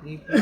Ram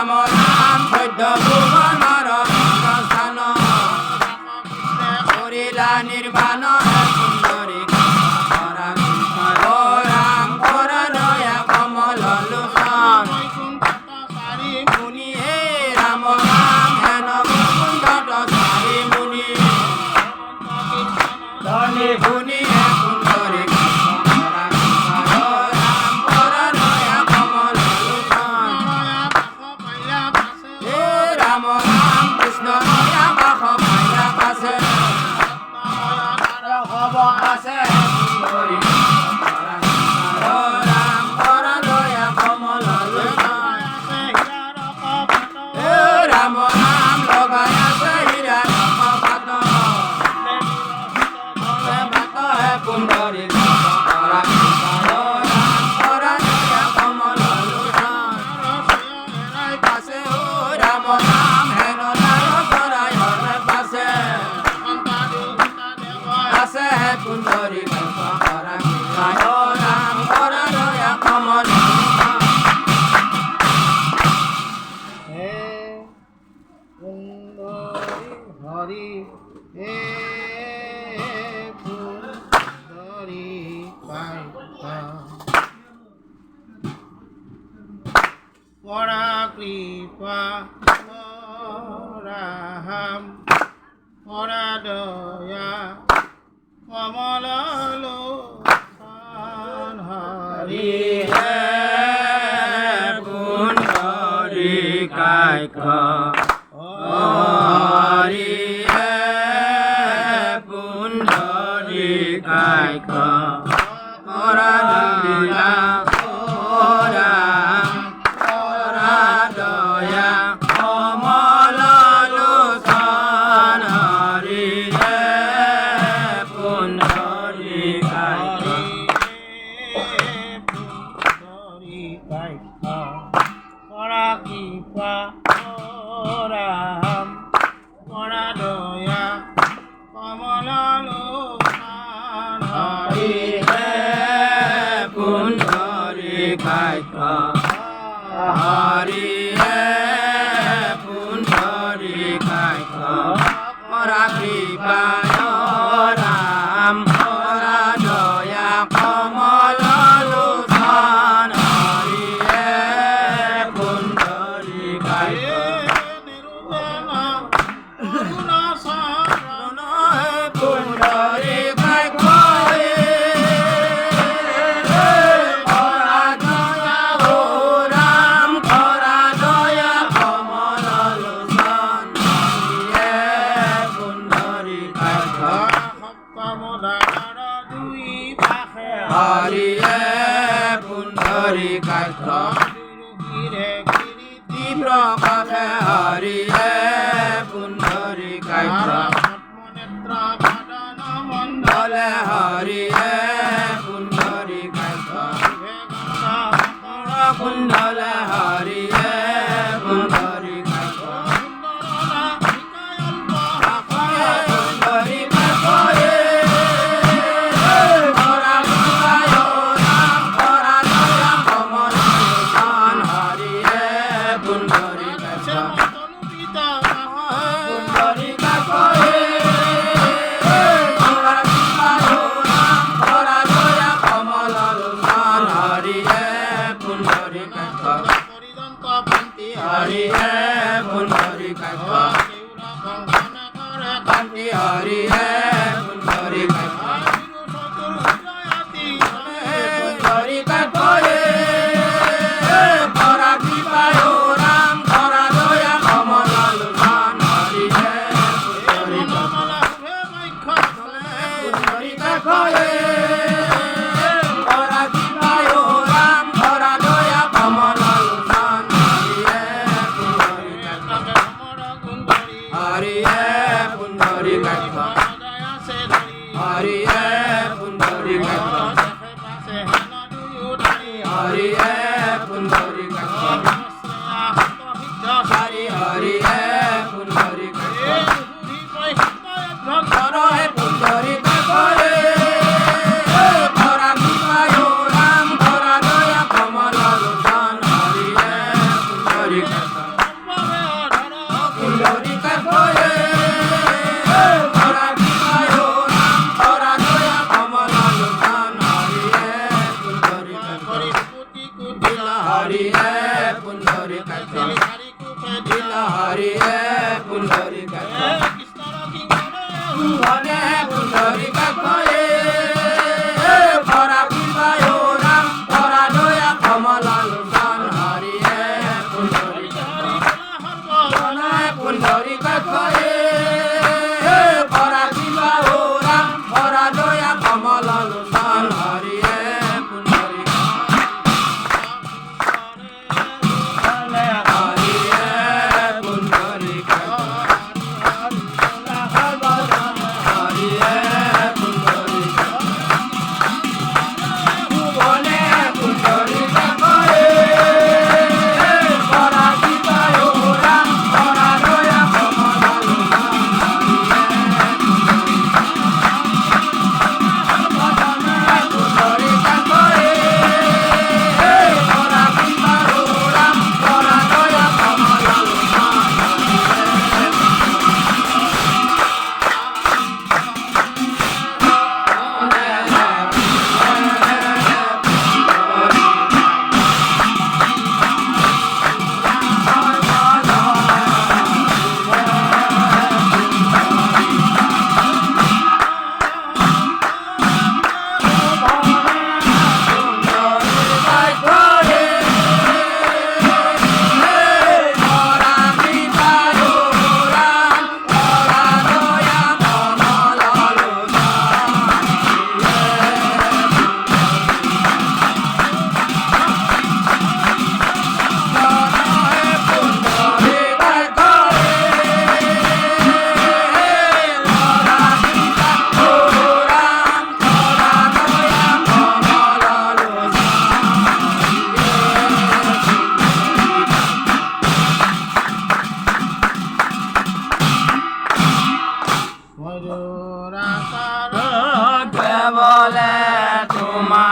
Ram Siddha Bhuvanara Ram Ram Krishna নয়া বাস মায়া আছে খবর আছে সুন্দরী রাম কর দয়া কমল লোচন রাম রাম লগাই আছে হীরা কপাত বাত হে কুণ্ডরী করা রাম কর দয়া কমল লোচন পাশে ও রাম রাম হেন নারায় হরে পাশে আছে হে কুণ্ডরী করা রাম কর দয়া কমল হরি হে সুন্দরী পরা কৃপা পরাহাম পরা দয়া কমল লোচন হরি হে পুণ্ডরী কায়ক হরি হে পুণ্ডরী কায়ক পরা দয়া পরা দয়া কমল লোচন হরি হে পুণ্ডরী কায়ক পরা কৃপা পরাহাম পরা দয়া কমল লোচন হরি হে পুণ্ডরী কায়ক হরি হে পুণ্ডরী কায়ক পরা কৃপায় রাম পরা দয়া কমল লোচন হরি হে পুণ্ডরী কায়ক পুণ্ডরী কায়ক পরা দয়া ও রাম পরা দয়া কমল লোচন হরি হে পুণ্ডরী কায়ক হরি হে পুণ্ডরী কায়ক তীব্র কাষে হরি হে পুণ্ডরী কায়ক মণ্ডলে হরি হে পুণ্ডরী কায়ক কুণ্ডলে হরি হে পুণ্ডরী কায়ক পুণ্ডরী কায়ক পরা কৃপায় রাম পরা দয়া কমল লোচন হরি হে পুণ্ডরী কায়ক পুণ্ডরী কায়ক পরা কৃপায় রাম পরা দয়া কমল লোচন হরি হে পুণ্ডরী কায়ক হরি হে পুণ্ডরী কায়ক কান্তি হরি হে পুণ্ডরী কায়ক পুণ্ডরী কায়ক পরা কৃপায় রাম পরা দয়া কমল লোচন হরি হে পুণ্ডরী পুণ্ডরী কায়ক পরা কৃপায় রাম পরা দয়া কমল লোচন হরি হে পুণ্ডরী কায়ক হরি হে পুণ্ডরী কায়ক হরি হে পুণ্ডরী কায়ক হরি হে পুণ্ডরী কায়ক হরি হরি হে পুণ্ডরী কায়ক হর হে পুণ্ডরী কায়ক পরা কৃপায় রাম পরা দয়া কমল লোচন হরি হে পুণ্ডরী কায়ক পুণ্ডরী কায়ক পরা কৃপায় রাম পরা দয়া কমল লোচন হরি হে পুণ্ডরী কায়ক হরি হে পুণ্ডরী কায়ক হরি হে পুণ্ডরী কায়ক ঘনে পুণ্ডরী কায়ক পরা কৃপায় রাম পরা দয়া কমল লোচন হরি হে পুণ্ডরী কায়ক ভজরাকার কেবলে তোমার